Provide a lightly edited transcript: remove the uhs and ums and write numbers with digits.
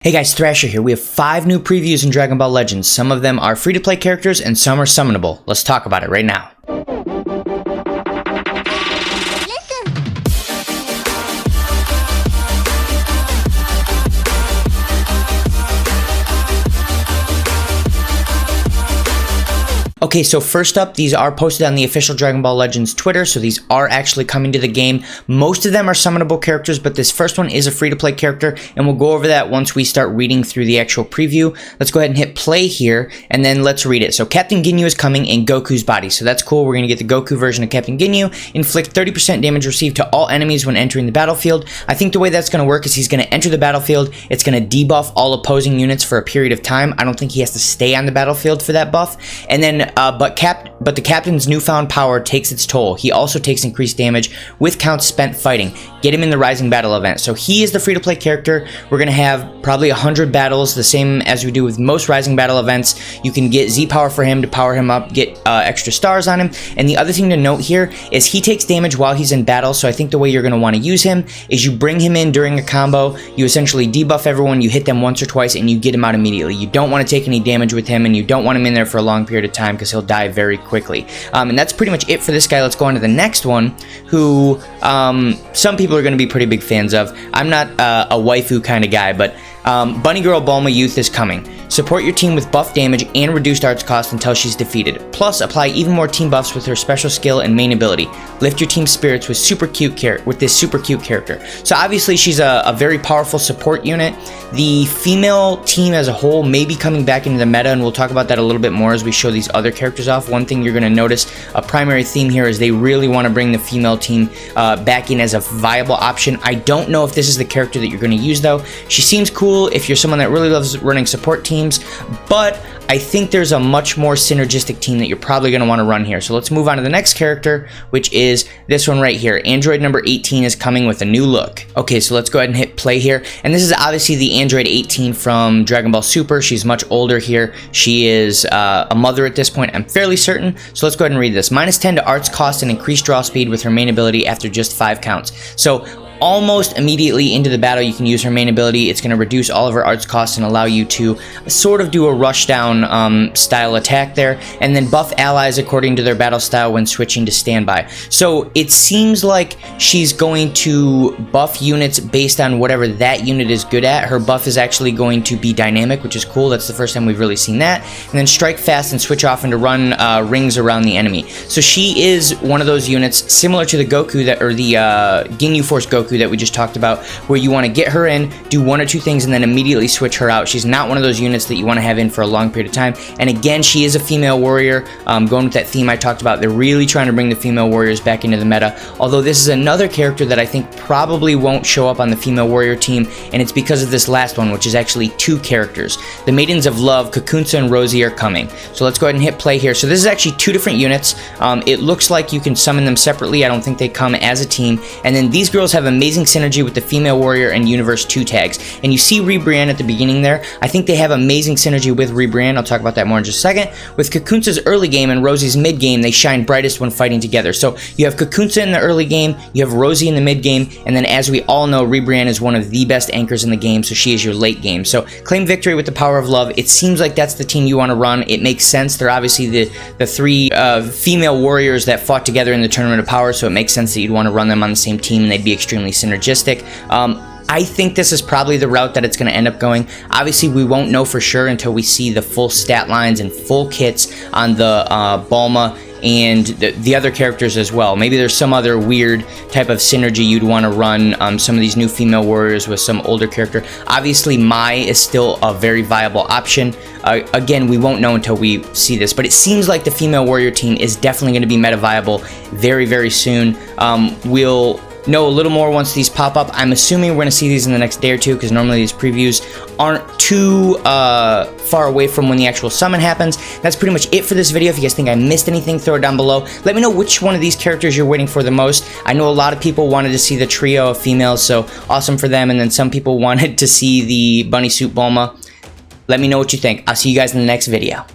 Hey guys, Thrasher here. We have 5 new previews in Dragon Ball Legends. Some of them are free-to-play characters and some are summonable. Let's talk about it right now. Okay, so first up, these are posted on the official Dragon Ball Legends Twitter, so these are actually coming to the game. Most of them are summonable characters, but this first one is a free-to-play character, and we'll go over that once we start reading through the actual preview. Let's go ahead and hit play here, and then let's read it. So Captain Ginyu is coming in Goku's body, so that's cool. We're going to get the Goku version of Captain Ginyu. Inflict 30% damage received to all enemies when entering the battlefield. I think the way that's going to work is he's going to enter the battlefield. It's going to debuff all opposing units for a period of time. I don't think he has to stay on the battlefield for that buff. And then but the captain's newfound power takes its toll. He also takes increased damage with counts spent fighting. Get him in the Rising Battle event. So he is the free-to-play character. We're going to have probably 100 battles, the same as we do with most Rising Battle events. You can get Z power for him to power him up, get extra stars on him. And the other thing to note here is he takes damage while he's in battle. So I think the way you're going to want to use him is you bring him in during a combo. You essentially debuff everyone. You hit them once or twice and you get him out immediately. You don't want to take any damage with him and you don't want him in there for a long period of time because he'll die very quickly. And that's pretty much it for this guy. Let's go on to the next one, who some people are going to be pretty big fans of. I'm not a waifu kind of guy, but Bunny Girl Bulma Youth is coming. Support your team with buff damage and reduced arts cost until she's defeated. Plus, apply even more team buffs with her special skill and main ability. Lift your team's spirits with this super cute character. So obviously, she's a very powerful support unit. The female team as a whole may be coming back into the meta, and we'll talk about that a little bit more as we show these other characters off. One thing you're going to notice, a primary theme here, is they really want to bring the female team back in as a viable option. I don't know if this is the character that you're going to use, though. She seems cool if you're someone that really loves running support teams, but I think there's a much more synergistic team that you're probably going to want to run here. So let's move on to the next character, which is this one right here. Android number 18 is coming with a new look. Okay, so let's go ahead and hit play here. And this is obviously the Android 18 from Dragon Ball Super. She's much older here. She is a mother at this point, I'm fairly certain. So let's go ahead and read this. -10 to arts cost and increased draw speed with her main ability after just 5 counts. So almost immediately into the battle, you can use her main ability. It's going to reduce all of her arts costs and allow you to sort of do a rush down style attack there, and then buff allies according to their battle style when switching to standby. So it seems like she's going to buff units based on whatever that unit is good at. Her buff is actually going to be dynamic, which is cool. That's the first time we've really seen that. And then strike fast and switch off and to run rings around the enemy. So she is one of those units similar to the Goku or the Ginyu Force Goku that we just talked about, where you want to get her in, do 1 or 2 things, and then immediately switch her out. She's not one of those units that you want to have in for a long period of time. And again, she is a female warrior. Going with that theme I talked about, they're really trying to bring the female warriors back into the meta. Although this is another character that I think probably won't show up on the female warrior team, and it's because of this last one, which is actually 2 characters. The Maidens of Love, Kakunsa and Rozie, are coming. So let's go ahead and hit play here. So this is actually 2 different units. It looks like you can summon them separately. I don't think they come as a team. And then these girls have amazing synergy with the female warrior and universe 2 tags, and you see Rebrianne at the beginning there. I think they have amazing synergy with Rebrianne. I'll talk about that more in just a second. With Kakunsa's early game and Rozie's mid game, they shine brightest when fighting together. So you have Kakunsa in the early game, you have Rozie in the mid game, and then as we all know, Rebrianne is one of the best anchors in the game, so she is your late game. So claim victory with the power of love. It seems like that's the team you want to run. It makes sense. They're obviously the 3 female warriors that fought together in the Tournament of Power, so it makes sense that you'd want to run them on the same team and they'd be extremely synergistic. I think this is probably the route that it's going to end up going. Obviously, we won't know for sure until we see the full stat lines and full kits on the Bulma and the other characters as well. Maybe there's some other weird type of synergy you'd want to run some of these new female warriors with some older character. Obviously, Mai is still a very viable option. Again, we won't know until we see this, but it seems like the female warrior team is definitely going to be meta viable very, very soon. We'll know a little more once these pop up. I'm assuming we're going to see these in the next day or 2 because normally these previews aren't too far away from when the actual summon happens. That's pretty much it for this video. If you guys think I missed anything, throw it down below. Let me know which one of these characters you're waiting for the most. I know a lot of people wanted to see the trio of females, so awesome for them, and then some people wanted to see the bunny suit Bulma. Let me know what you think. I'll see you guys in the next video.